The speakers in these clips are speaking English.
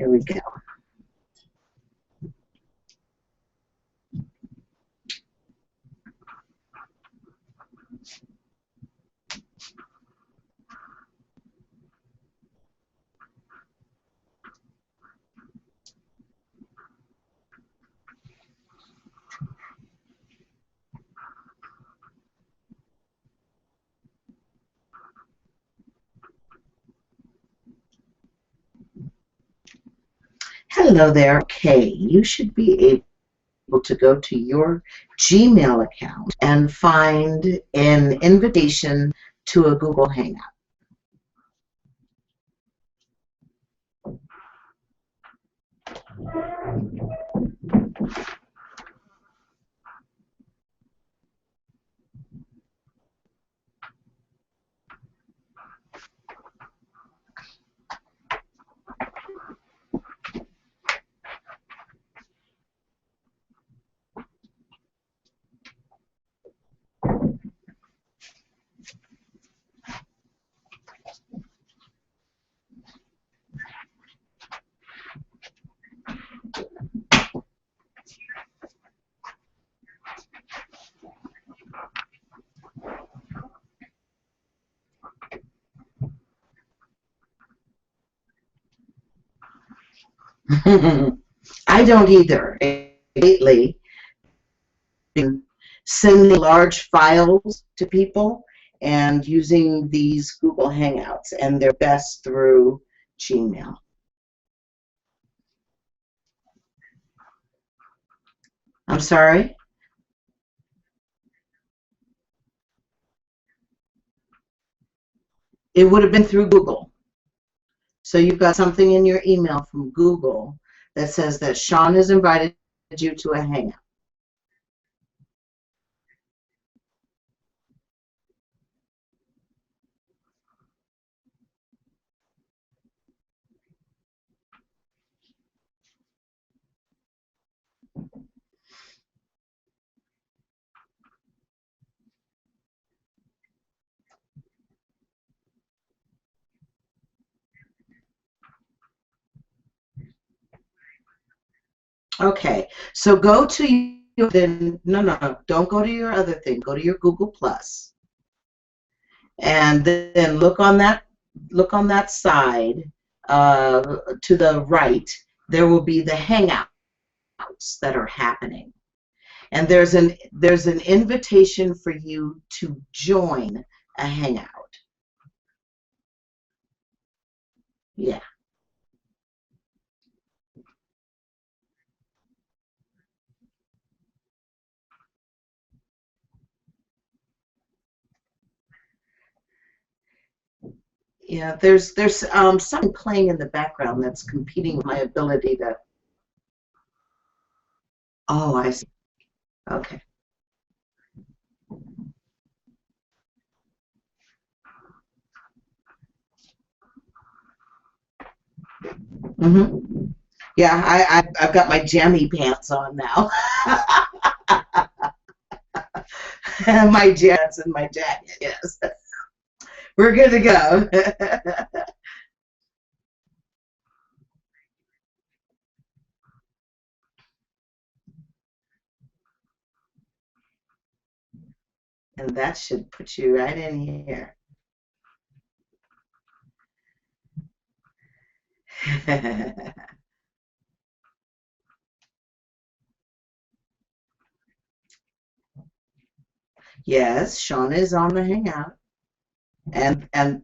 Here we go. Hello there. Okay, you should be able to go to your Gmail account and find an invitation to a Google Hangout. I don't either. Lately, sending large files to people and using these Google Hangouts, and they're best through Gmail. I'm sorry? It would have been through Google. So you've got something in your email from Google that says that Sean has invited you to a Hangout. Okay, so go to your, no, don't go to your other thing. Go to your Google Plus, and then look on that side to the right. There will be the Hangouts that are happening, and there's an invitation for you to join a Hangout. Yeah. Yeah, there's something playing in the background that's competing with my ability to. Oh, I see. Okay. Yeah, I've got my jammy pants on now. My jets and my jacket. Yes, we're good to go. And that should put you right in here. Yes, Shauna is on the Hangout, and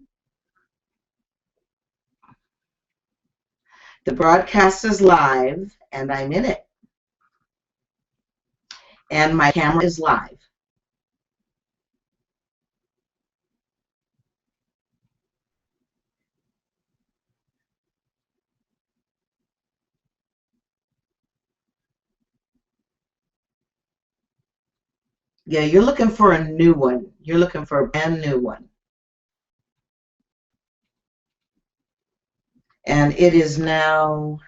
the broadcast is live, and I'm in it, and my camera is live. Yeah, you're looking for a new one. You're looking for a brand new one. And it is now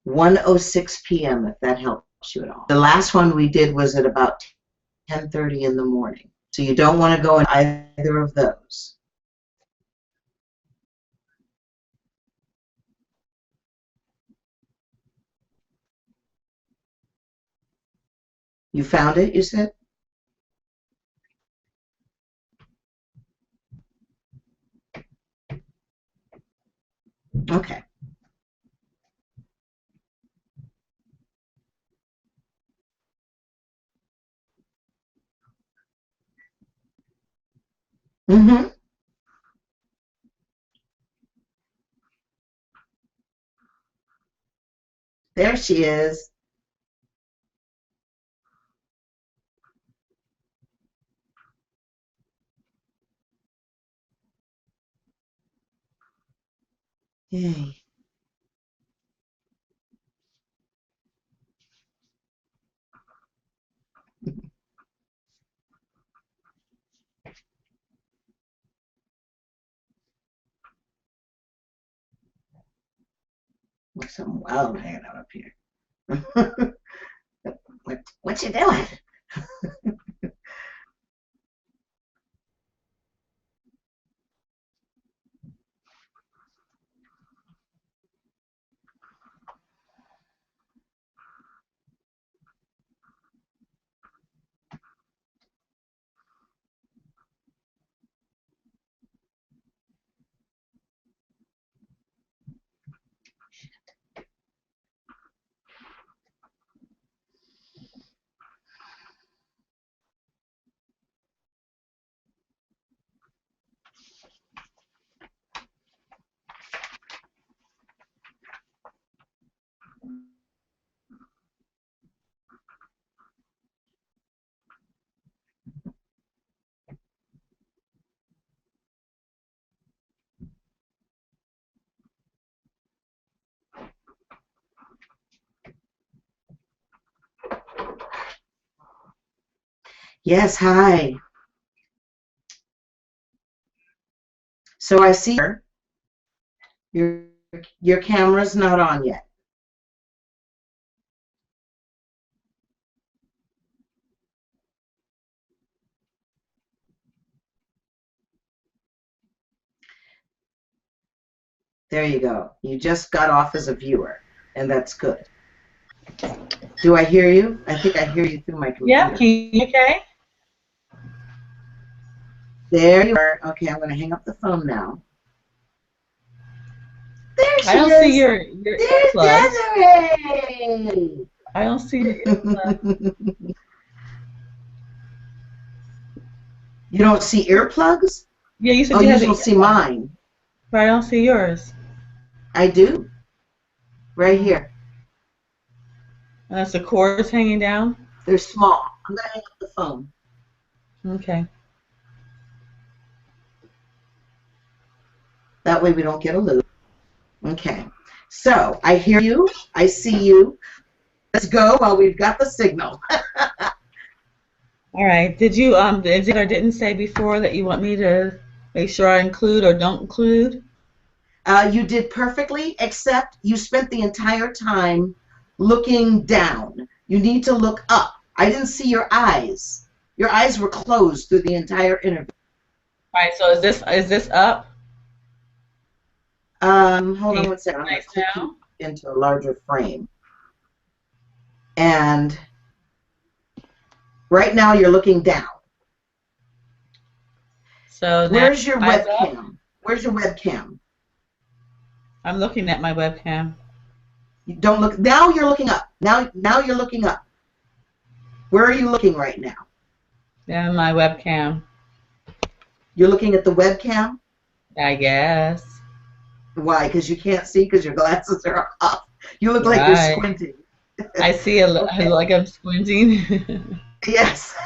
1:06 p.m. if that helps you at all. The last one we did was at about 10:30 in the morning. So you don't want to go in either of those. You found it, you said? Okay. Mm-hmm. There she is. Yay. There's something wild hanging out up here. What you doing? Yes, hi. So I see your your camera's not on yet. There you go. You just got off as a viewer, and that's good. Do I hear you? I think I hear you through my computer. Yeah, can you okay? There you are. Okay, I'm going to hang up the phone now. There she I don't is. see your There's earplugs. Desiree. I don't see the earplugs. You don't see earplugs? Yeah, you said Oh, you you had the don't see earplugs, mine. but I don't see yours. I do. Right here. And that's the cords hanging down? They're small. I'm going to hang up the phone. Okay. That way we don't get a loop. Okay. So I hear you. I see you. Let's go while we've got the signal. All right. Did you did or didn't say before that you want me to make sure I include or don't include? You did perfectly, except you spent the entire time looking down. You need to look up. I didn't see your eyes. Your eyes were closed through the entire interview. All right. So is this up? Hold Can on you one second. see I'm going nice to click you now? into a larger frame. And right now you're looking down. So now Where's your eyes up. webcam? Where's your webcam? I'm looking at my webcam. You don't look. Now you're looking up. Now you're looking up. Where are you looking right now? Yeah, my webcam. You're looking at the webcam? I guess. Why? Because you can't see because your glasses are off. You look like you're Right. squinting. I see Okay. like I'm squinting. Yes.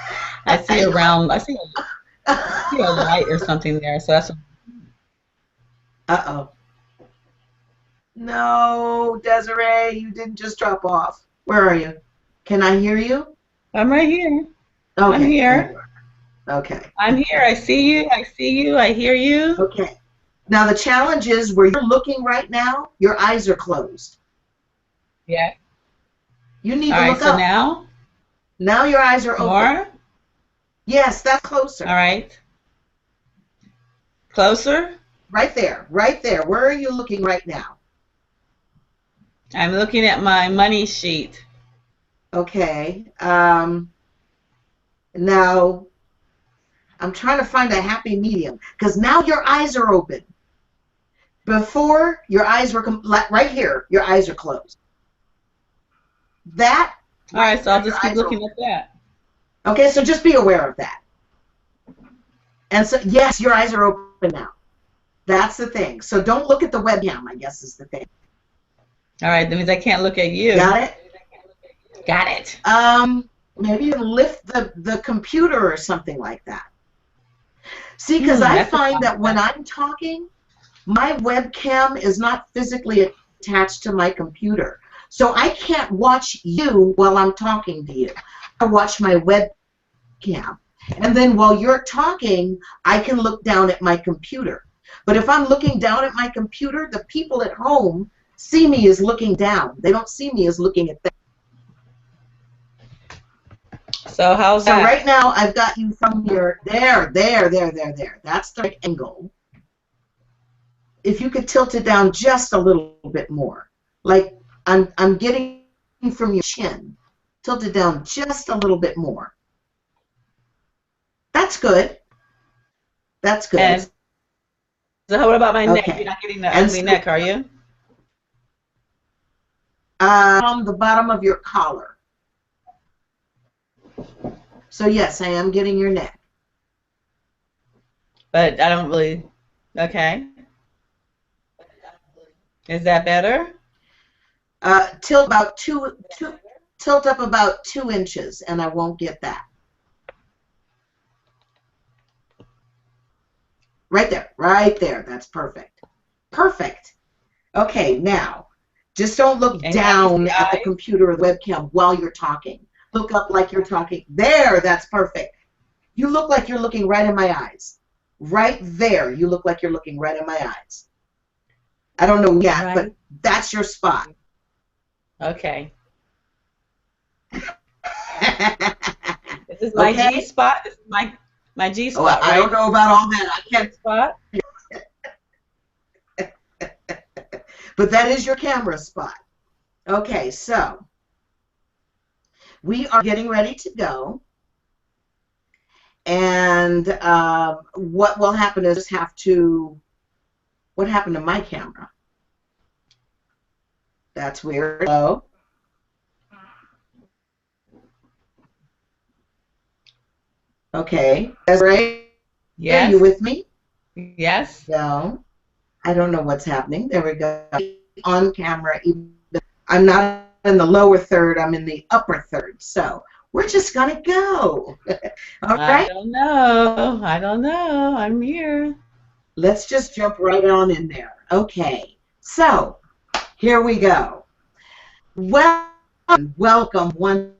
I see a round. I see a Uh-oh. light or something there. So that's. No, Desiree, you didn't just drop off. Where are you? Can I hear you? I'm right here. I'm Okay, there you here. are. Okay. I'm here. I see you. I see you. I hear you. Okay. Now the challenge is where you're looking right now, your eyes are closed. Yeah. You need All to right. look So up. now Now your eyes are open. more. Yes, that's All closer. right. Closer. Right there. Right there. Where are you looking right now? I'm looking at my money sheet. Okay. Now, I'm trying to find a happy medium because now your eyes are open. Before, your eyes were right here. Your eyes are closed. That All right right, so there, I'll your just keep eyes are looking open. at that. Okay, so just be aware of that. And so, yes, your eyes are open now. That's the thing. So don't look at the webcam, I guess is the thing. All right, that means I can't look at you. Got it? Got it. Maybe you lift the computer or something like that. See, because I That's a find that when concept. I'm talking, my webcam is not physically attached to my computer. So I can't watch you while I'm talking to you. I watch my webcam. And then while you're talking, I can look down at my computer. But if I'm looking down at my computer, the people at home see me as looking down. They don't see me as looking at them. So how's So right that? now, I've got you from your, there. That's the right angle. If you could tilt it down just a little bit more, like I'm getting from your chin, tilt it down just a little bit more. That's good. That's good. And so what about my neck? You're Okay. not getting the And ugly so neck, are you? from the bottom of your collar. So yes, I am getting your neck. But I don't really. Okay. Is that better? Tilt about tilt up about 2 inches, and I won't get that. Right there, right there. That's perfect. Perfect. Okay, now, just don't look And can you see down at the eyes? computer or the webcam while you're talking. Look up like you're talking. There, that's perfect. You look like you're looking right in my eyes. Right there, you look like you're looking right in my eyes. I don't know yet, but Right. that's your spot. Okay. This is my G Okay? spot. This is my G Oh, spot, I don't right? know about all that. I G can't, spot. but that is your camera spot. Okay, so we are getting ready to go. And what will happen is just have to, what happened to my camera? That's weird. Hello? Okay. Desiree, are you Yes. with me? Yes. No. I don't know what's happening. There we go. On camera. I'm not in the lower third. I'm in the upper third. So we're just going to go. All I right. don't know. I don't know. I'm here. Let's just jump right on in there. Okay. So here we go. Welcome one.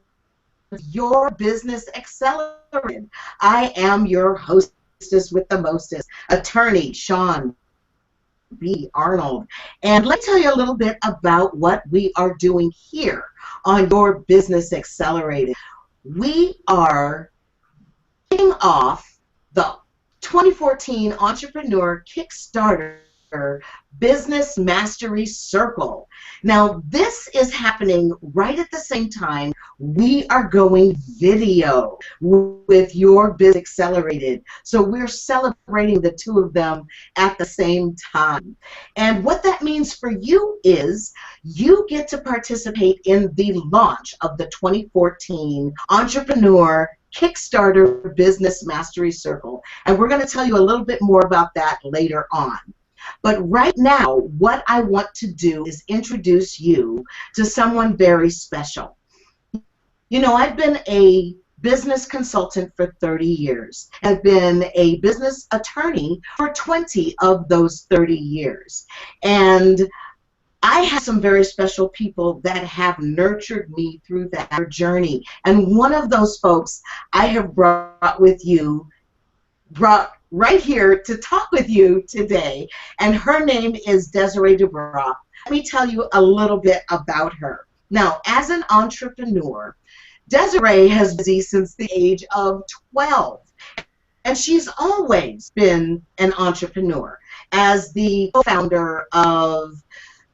Your Business Accelerated. I am your hostess with the mostest, attorney Sean B. Arnold. And let me tell you a little bit about what we are doing here on Your Business Accelerated. We are kicking off the 2014 Entrepreneur KickStarter Business Mastery Circle. Now, this is happening right at the same time we are going video with Your Biz Accelerated. So we're celebrating the two of them at the same time. And what that means for you is you get to participate in the launch of the 2014 Entrepreneur KickStarter Business Mastery Circle. And we're going to tell you a little bit more about that later on. But right now, what I want to do is introduce you to someone very special. You know, I've been a business consultant for 30 years. I've been a business attorney for 20 of those 30 years. And I have some very special people that have nurtured me through that journey. And one of those folks I have brought right here to talk with you today. And her name is Desiree Doubrox. Let me tell you a little bit about her. Now, as an entrepreneur, Desiree has been busy since the age of 12. And she's always been an entrepreneur. As the co-founder of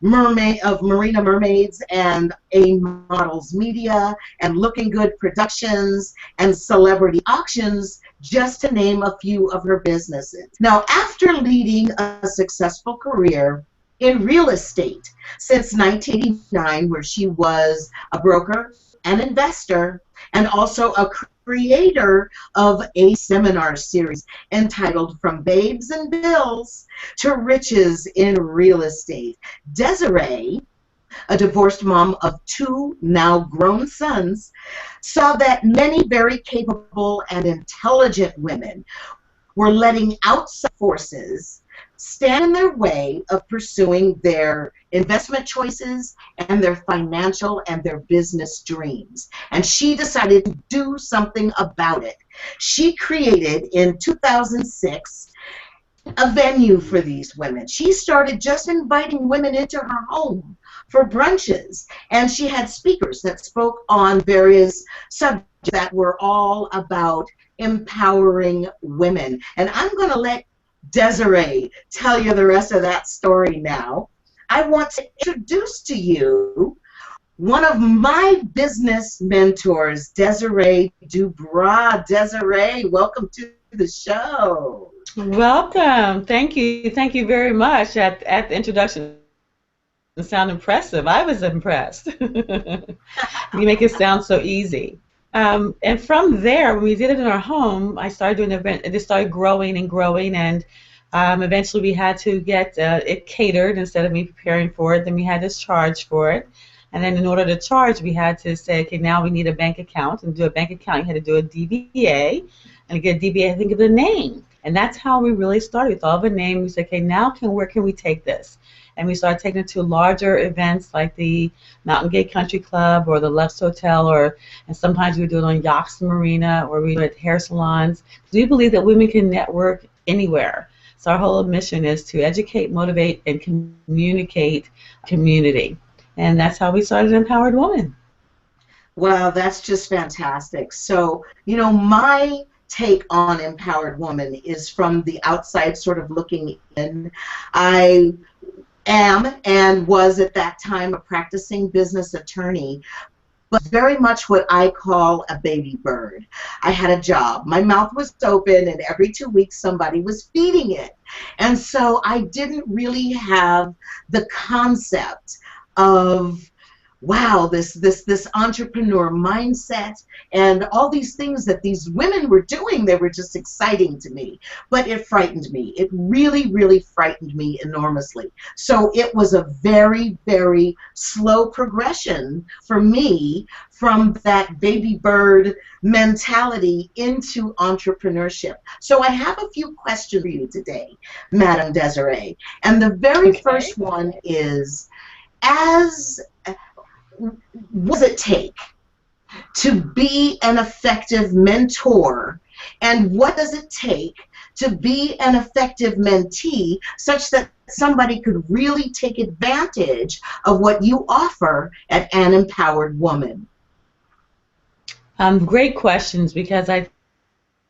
Marina Mermaids and A Models Media and Looking Good Productions and Celebrity Auctions, just to name a few of her businesses. Now, after leading a successful career in real estate since 1989, where she was a broker, an investor, and also a creator of a seminar series entitled From Babes and Bills to Riches in Real Estate. Desiree, a divorced mom of two now grown sons, saw that many very capable and intelligent women were letting outside forces stand in their way of pursuing their investment choices and their financial and their business dreams. And she decided to do something about it. She created in 2006 a venue for these women. She started just inviting women into her home for brunches, and she had speakers that spoke on various subjects that were all about empowering women. And I'm going to let Desiree tell you the rest of that story now. I want to introduce to you one of my business mentors, Desiree Doubrox. Desiree, welcome to the show. Welcome. Thank you. Thank you very much. At the introduction, it sounded impressive. I was impressed. You make it sound so easy. And from there, when we did it in our home, I started doing an event. It just started growing and growing, and eventually we had to get it catered instead of me preparing for it. Then we had to charge for it. And then in order to charge, we had to say, okay, now we need a bank account. And to do a bank account, you had to do a DBA. And to get a DBA, I think of the name. And that's how we really started. With all the name, we said, okay, now where can we take this? And we started taking it to larger events like the Mountain Gate Country Club or the Lux Hotel, and sometimes we would do it on Yachts Marina, or we do it at hair salons. We believe that women can network anywhere. So our whole mission is to educate, motivate, and communicate community. And that's how we started Empowered Woman. Wow, that's just fantastic. So, my take on Empowered Woman is from the outside, sort of looking in. I am and was at that time a practicing business attorney, but very much what I call a baby bird. I had a job. My mouth was open, and every 2 weeks somebody was feeding it. And so I didn't really have the concept of, wow, this entrepreneur mindset and all these things that these women were doing. They were just exciting to me, but it frightened me. It really, really frightened me enormously. So it was a very, very slow progression for me from that baby bird mentality into entrepreneurship. So I have a few questions for you today, Madam Desiree. And the very first one is, what does it take to be an effective mentor, and what does it take to be an effective mentee such that somebody could really take advantage of what you offer at An Empowered Woman? Great questions, because I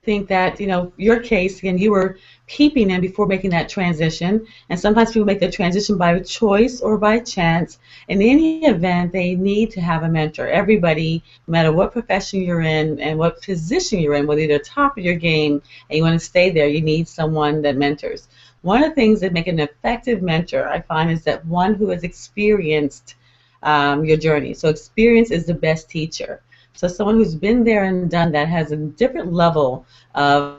think that, your case, again, you were keeping in before making that transition, and sometimes people make the transition by choice or by chance. In any event, they need to have a mentor. Everybody, no matter what profession you're in and what position you're in, whether you're at the top of your game and you want to stay there, you need someone that mentors. One of the things that make an effective mentor, I find, is that one who has experienced your journey. So experience is the best teacher. So someone who's been there and done that has a different level of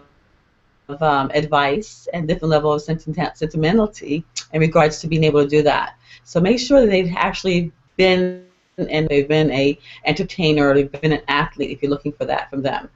advice and different level of sentimentality in regards to being able to do that. So make sure that they've actually been, and they've been a entertainer, or they've been an athlete if you're looking for that from them.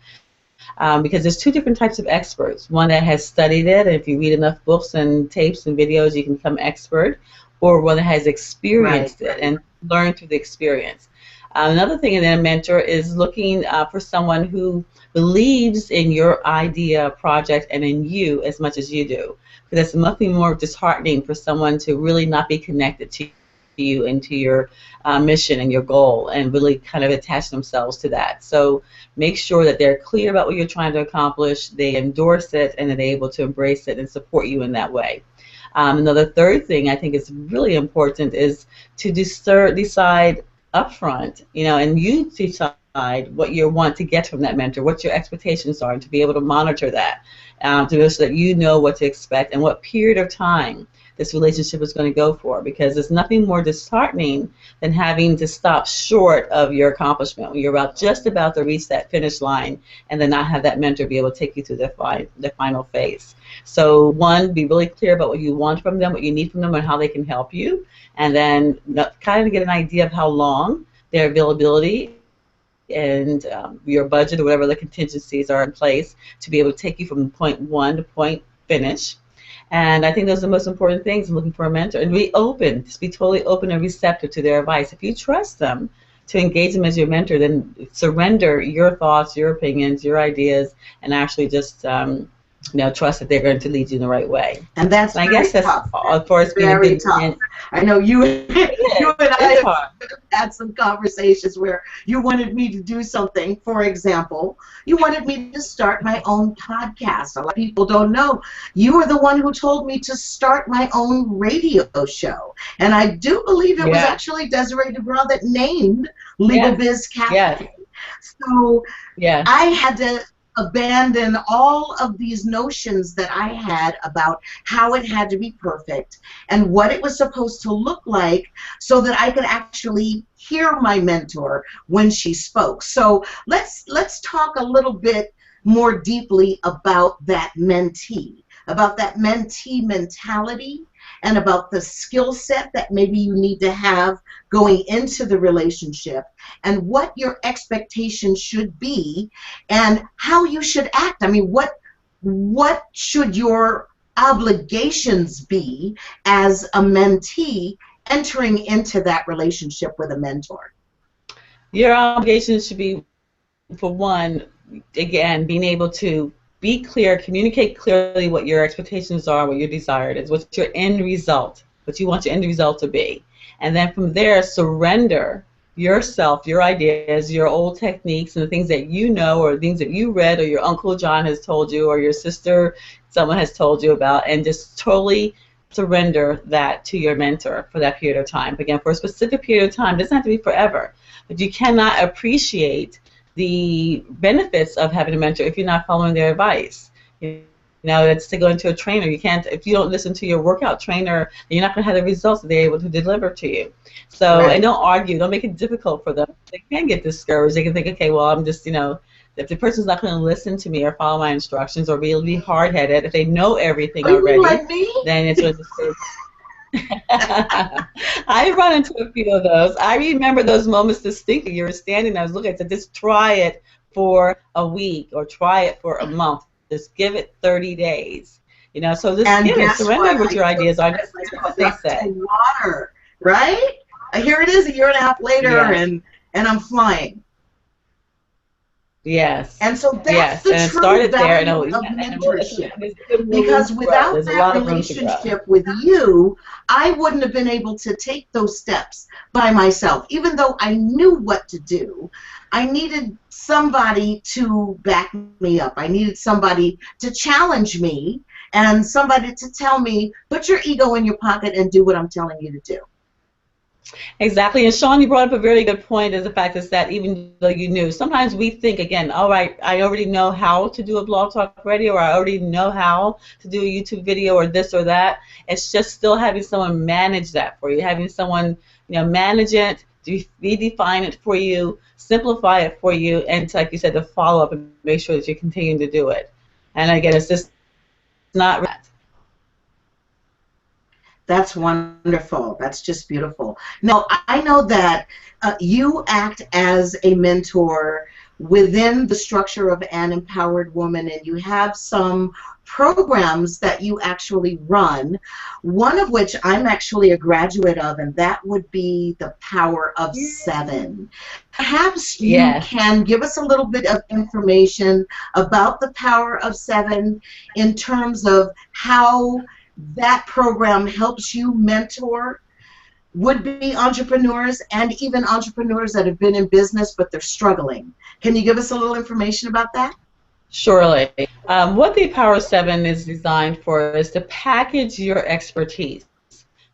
Because there's two different types of experts. One that has studied it, and if you read enough books and tapes and videos, you can become expert, or one that has experienced it and learned through the experience. Another thing in a mentor is looking for someone who believes in your idea, project, and in you as much as you do. Because it's nothing more disheartening for someone to really not be connected to you and to your mission and your goal, and really kind of attach themselves to that. So make sure that they're clear about what you're trying to accomplish, they endorse it, and that they're able to embrace it and support you in that way. Another third thing I think is really important is to decide upfront, and you decide what you want to get from that mentor, what your expectations are, and to be able to monitor that, to be so that you know what to expect and what period of time this relationship is going to go for, because there's nothing more disheartening than having to stop short of your accomplishment when you're just about to reach that finish line and then not have that mentor be able to take you through the final phase. So one, be really clear about what you want from them, what you need from them, and how they can help you, and then kind of get an idea of how long, their availability, and your budget or whatever the contingencies are in place to be able to take you from point one to point finish. And I think those are the most important things in looking for a mentor. And be open, just be totally open and receptive to their advice. If you trust them to engage them as your mentor, then surrender your thoughts, your opinions, your ideas, and actually just trust that they're going to lead you in the right way. And that's I guess that's tough. as far as being very a good tough. I know you and I have had some conversations where you wanted me to do something. For example, you wanted me to start my own podcast. A lot of people don't know. You were the one who told me to start my own radio show. And I do believe it was actually Desiree Doubrox that named Legal Biz Cafe. Yes. So I had to abandon all of these notions that I had about how it had to be perfect and what it was supposed to look like so that I could actually hear my mentor when she spoke. So let's talk a little bit more deeply about that mentee mentality, and about the skill set that maybe you need to have going into the relationship, and what your expectations should be, and how you should act. I mean, what should your obligations be as a mentee entering into that relationship with a mentor? Your obligations should be, for one, again, being able to be clear, communicate clearly what your expectations are, what your desire is, what's your end result, what you want your end result to be. And then from there, surrender yourself, your ideas, your old techniques, and the things that you know, or things that you read, or your Uncle John has told you, or your sister, someone has told you about, and just totally surrender that to your mentor for that period of time. Again, for a specific period of time. It doesn't have to be forever, but you cannot appreciate the benefits of having a mentor if you're not following their advice. It's to go into a trainer. You can't, if you don't listen to your workout trainer, you're not going to have the results that they're able to deliver to you. So, and don't argue. Don't make it difficult for them. They can get discouraged. They can think, okay, well, I'm just, if the person's not going to listen to me or follow my instructions or be hard-headed, if they know everything already, like me? then it's going to I run into a few of those. I remember those moments distinctly. You were standing, I was looking, I said, just try it for a week or try it for a month. Just give it 30 days. So just give it, surrender what your ideas are. Just what they say. Water, right? Here it is a year and a half later, and I'm flying. Yes. And so that's the true value of mentorship. Because without that relationship with you, I wouldn't have been able to take those steps by myself. Even though I knew what to do, I needed somebody to back me up. I needed somebody to challenge me and somebody to tell me, put your ego in your pocket and do what I'm telling you to do. Exactly, and Sean, you brought up a very good point, is the fact is that even though you knew, sometimes we think, again, all right, I already know how to do a blog talk radio, or I already know how to do a YouTube video, or this or that. It's just still having someone manage that for you, having someone manage it, redefine it for you, simplify it for you, and like you said, to follow up and make sure that you're continuing to do it. And again, it's just not. That's wonderful. That's just beautiful. Now, I know that you act as a mentor within the structure of An Empowered Woman, and you have some programs that you actually run, one of which I'm actually a graduate of, and that would be the Power of Seven. Perhaps you can give us a little bit of information about the Power of Seven in terms of how that program helps you mentor would-be entrepreneurs and even entrepreneurs that have been in business but they're struggling. Can you give us a little information about that? Surely. What the Power 7 is designed for is to package your expertise.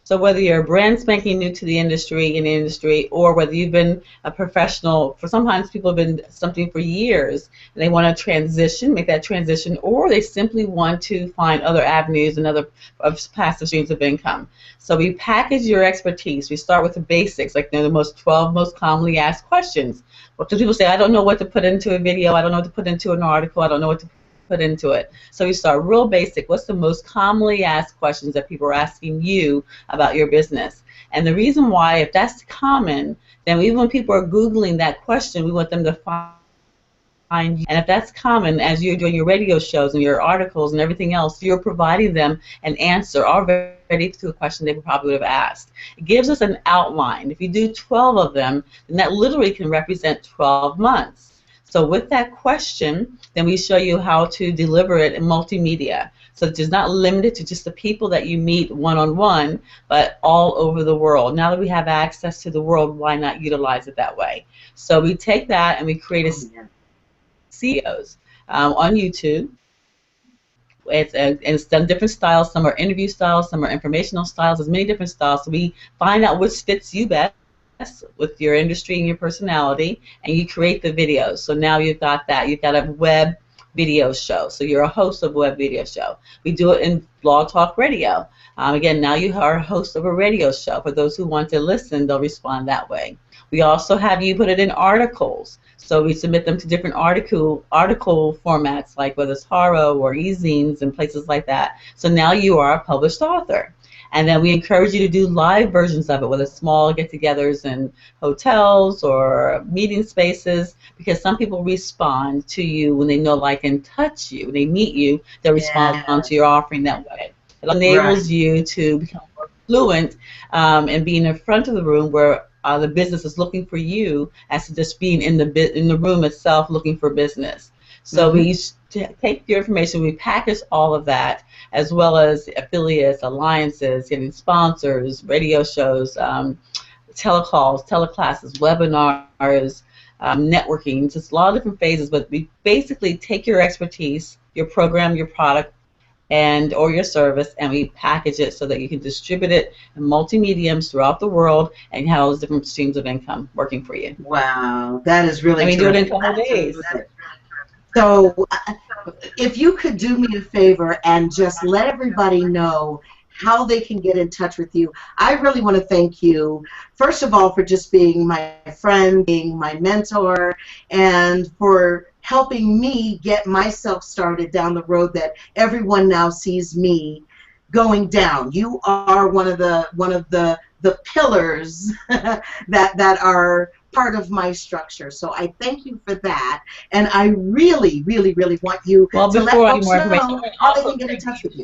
So whether you're brand spanking new to the industry, or whether you've been a professional for sometimes people have been something for years and they want to transition, make that transition, or they simply want to find other avenues and other of passive streams of income. So we package your expertise. We start with the basics, like the most 12 most commonly asked questions. What do people say? I don't know what to put into a video. I don't know what to put into an article. I don't know what to put into it. So we start real basic. What's the most commonly asked questions that people are asking you about your business? And the reason why, if that's common, then even when people are Googling that question, we want them to find you. And if that's common, as you're doing your radio shows and your articles and everything else, you're providing them an answer already to a question they probably would have asked. It gives us an outline. If you do 12 of them, then that literally can represent 12 months. So with that question, then we show you how to deliver it in multimedia. So it's not limited to just the people that you meet one-on-one, but all over the world. Now that we have access to the world, why not utilize it that way? So we take that and we create a CEOs on YouTube. It's done different styles. Some are interview styles, some are informational styles. There's many different styles. So we find out which fits you best with your industry and your personality, and you create the videos. So now you've got that. You've got a web video show. So you're a host of a web video show. We do it in Blog Talk Radio. Again, now you are a host of a radio show. For those who want to listen, they'll respond that way. We also have you put it in articles. So we submit them to different article formats, like whether it's Haro or e-zines and places like that. So now you are a published author. And then we encourage you to do live versions of it, whether small get-togethers in hotels or meeting spaces, because some people respond to you when they know, like, and touch you. When they meet you, they'll respond to your offering that way. It enables you to become more fluent and being in front of the room where the business is looking for you, as to just being in the room itself looking for business. So we take your information, we package all of that, as well as affiliates, alliances, getting sponsors, radio shows, telecalls, teleclasses, webinars, networking, just a lot of different phases. But we basically take your expertise, your program, your product, or your service, and we package it so that you can distribute it in multi-mediums throughout the world and have all those different streams of income working for you. Wow, that is really terrific. Do it in a couple of days. So if you could do me a favor and just let everybody know how they can get in touch with you. I really want to thank you, first of all, for just being my friend, being my mentor, and for helping me get myself started down the road that everyone now sees me going down. You are one of the pillars that are part of my structure. So I thank you for that, and I really, really, really want you to let folks know how they can get in touch with you.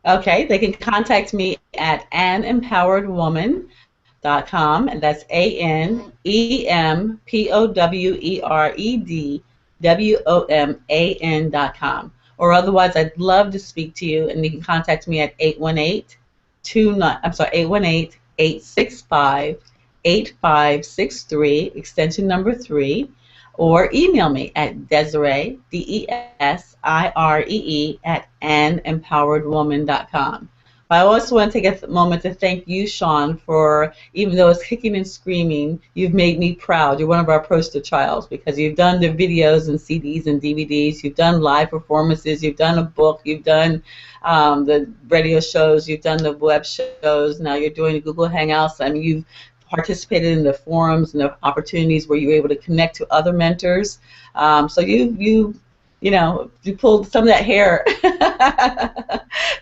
Okay, they can contact me at anempoweredwoman.com, and that's ANEMPOWEREDWOMAN.com. Or otherwise, I'd love to speak to you, and you can contact me at 818-865-8563, extension number 3, or email me at Desiree, DESIREE, at anempoweredwoman.com. I also want to take a moment to thank you, Sean, for, even though it's kicking and screaming, you've made me proud. You're one of our poster childs, because you've done the videos and CDs and DVDs, you've done live performances, you've done a book, you've done the radio shows, you've done the web shows, now you're doing the Google Hangouts. I mean, you've participated in the forums and the opportunities where you were able to connect to other mentors. So you pulled some of that hair.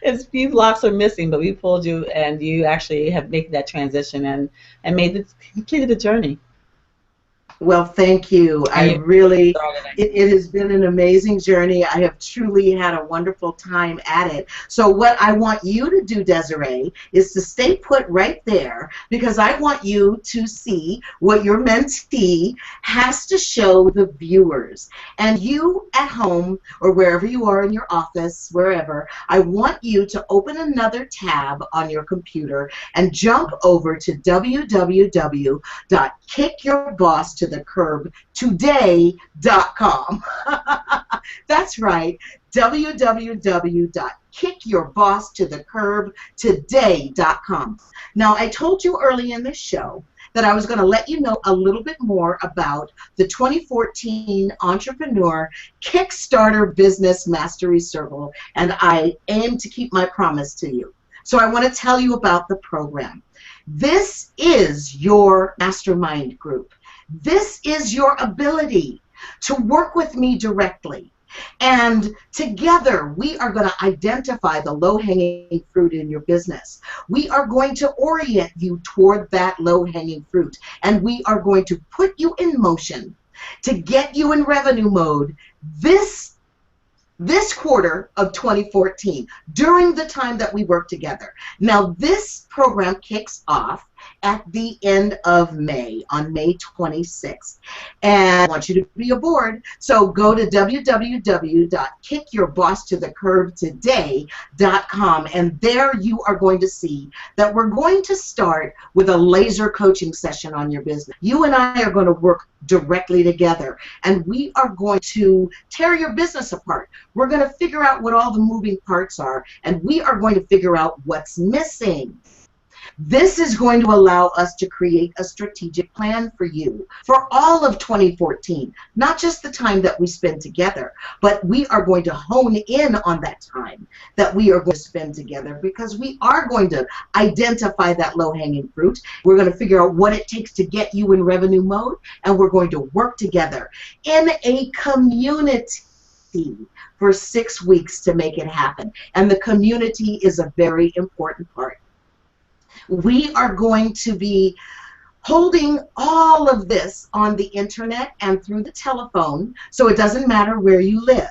It's few locks are missing, but we pulled you, and you actually have made that transition and completed the journey. Well, thank you. It has been an amazing journey. I have truly had a wonderful time at it. So what I want you to do, Desiree, is to stay put right there, because I want you to see what your mentee has to show the viewers. And you at home, or wherever you are in your office, wherever, I want you to open another tab on your computer and jump over to www.kickyourboss to the curb today.com. That's right, www.kickyourbosstothecurbtoday.com. Now, I told you early in the show that I was going to let you know a little bit more about the 2014 Entrepreneur KickStarter Business Mastery Circle, and I aim to keep my promise to you. So I want to tell you about the program. This is your mastermind group. This is your ability to work with me directly. And together, we are going to identify the low-hanging fruit in your business. We are going to orient you toward that low-hanging fruit. And we are going to put you in motion to get you in revenue mode this quarter of 2014, during the time that we work together. Now, this program kicks off at the end of May, on May 26th. And I want you to be aboard, so go to www.kickyourbosstothecurbtoday.com, and there you are going to see that we're going to start with a laser coaching session on your business. You and I are going to work directly together, and we are going to tear your business apart. We're going to figure out what all the moving parts are, and we are going to figure out what's missing. This is going to allow us to create a strategic plan for you for all of 2014, not just the time that we spend together, but we are going to hone in on that time that we are going to spend together, because we are going to identify that low-hanging fruit. We're going to figure out what it takes to get you in revenue mode, and we're going to work together in a community for 6 weeks to make it happen. And the community is a very important part. We are going to be holding all of this on the internet and through the telephone, so it doesn't matter where you live.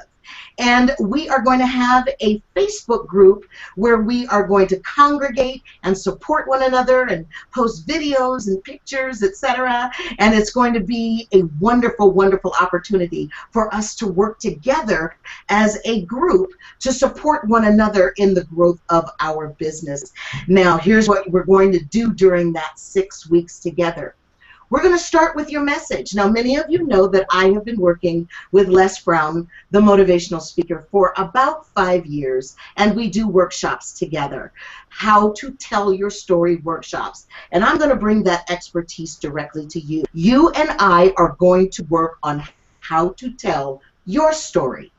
And we are going to have a Facebook group where we are going to congregate and support one another and post videos and pictures, etc. And it's going to be a wonderful, wonderful opportunity for us to work together as a group to support one another in the growth of our business. Now, here's what we're going to do during that 6 weeks together. We're going to start with your message. Now, many of you know that I have been working with Les Brown, the motivational speaker, for about 5 years, and we do workshops together, how to tell your story workshops. And I'm going to bring that expertise directly to you. You and I are going to work on how to tell your story.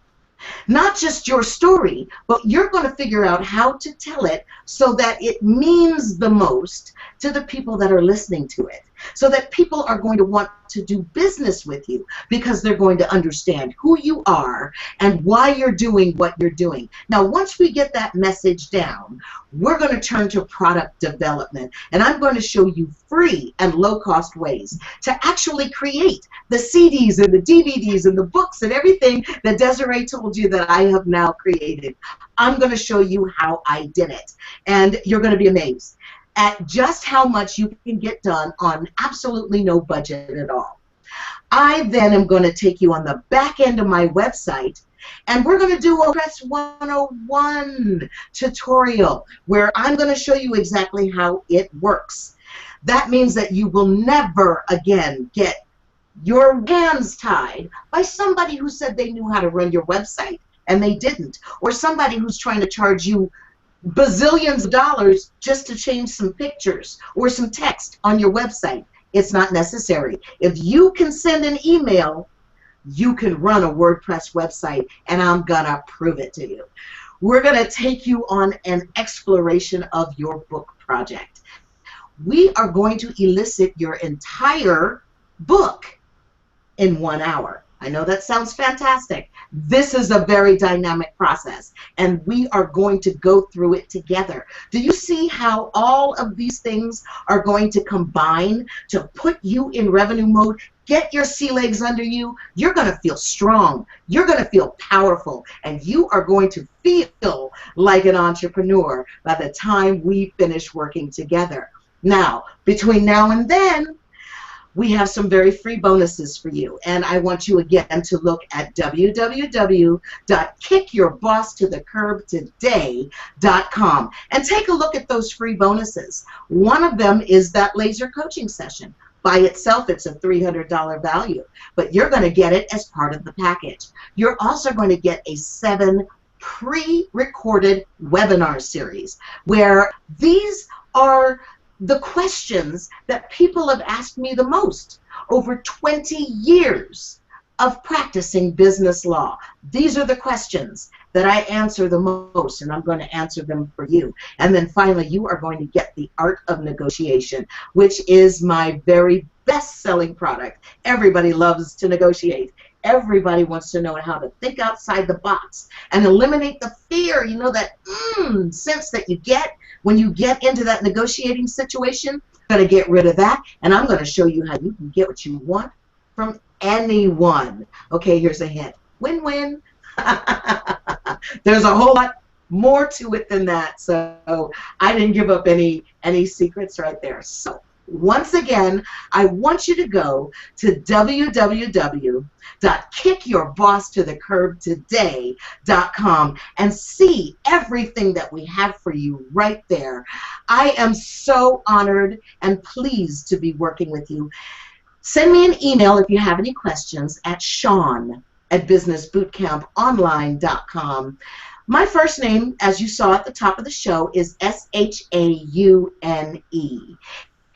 Not just your story, but you're going to figure out how to tell it so that it means the most to the people that are listening to it, so that people are going to want to do business with you because they're going to understand who you are and why you're doing what you're doing. Now, once we get that message down, we're going to turn to product development, and I'm going to show you free and low-cost ways to actually create the CDs and the DVDs and the books and everything that Desiree told you that I have now created. I'm going to show you how I did it, and you're going to be amazed at just how much you can get done on absolutely no budget at all. I then am going to take you on the back end of my website, and we're going to do a WordPress 101 tutorial where I'm going to show you exactly how it works. That means that you will never again get your hands tied by somebody who said they knew how to run your website and they didn't, or somebody who's trying to charge you bazillions of dollars just to change some pictures or some text on your website. It's not necessary. If you can send an email, you can run a WordPress website, and I'm gonna prove it to you. We're gonna take you on an exploration of your book project. We are going to elicit your entire book in 1 hour. I know that sounds fantastic. This is a very dynamic process, and we are going to go through it together. Do you see how all of these things are going to combine to put you in revenue mode? Get your sea legs under you. You're going to feel strong. You're going to feel powerful, and you are going to feel like an entrepreneur by the time we finish working together. Now, between now and then, we have some very free bonuses for you, and I want you again to look at www.kickyourbosstothecurbtoday.com and take a look at those free bonuses. One of them is that laser coaching session. By itself, it's a $300 value, but you're going to get it as part of the package. You're also going to get a 7 pre-recorded webinar series where these are the questions that people have asked me the most over 20 years of practicing business law. These are the questions that I answer the most, and I'm going to answer them for you. And then finally, you are going to get the Art of Negotiation, which is my very best-selling product. Everybody loves to negotiate. Everybody wants to know how to think outside the box and eliminate the fear, you know, that sense that you get when you get into that negotiating situation. I'm going to get rid of that, and I'm going to show you how you can get what you want from anyone. Okay, here's a hint. Win-win. There's a whole lot more to it than that, so I didn't give up any secrets right there. So once again, I want you to go to www.kickyourbosstothecurbtoday.com and see everything that we have for you right there. I am so honored and pleased to be working with you. Send me an email if you have any questions at Shawn@businessbootcamponline.com. My first name, as you saw at the top of the show, is Shaune.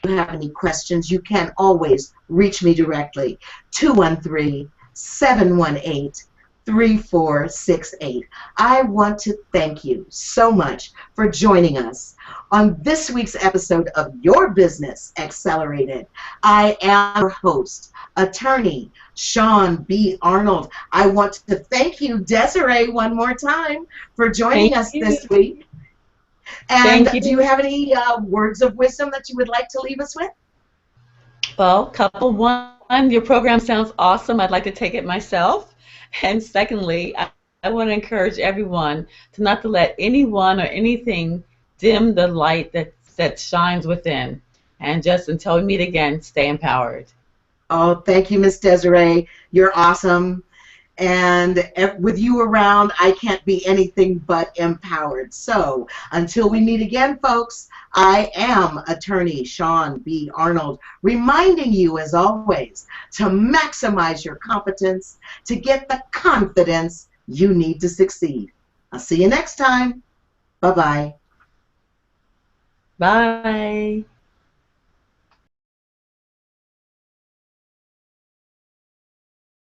If you have any questions, you can always reach me directly, 213-718-3468. I want to thank you so much for joining us on this week's episode of Your Business Accelerated. I am your host, attorney Shawn B. Arnold. I want to thank you, Desiree, one more time for joining us this week. And do you have any words of wisdom that you would like to leave us with? Well, couple one, your program sounds awesome. I'd like to take it myself. And secondly, I want to encourage everyone to not to let anyone or anything dim the light that shines within. And just until we meet again, stay empowered. Oh, thank you, Miss Desiree. You're awesome. And with you around, I can't be anything but empowered. So until we meet again, folks, I am attorney Shawn B. Arnold, reminding you, as always, to maximize your competence, to get the confidence you need to succeed. I'll see you next time. Bye-bye. Bye.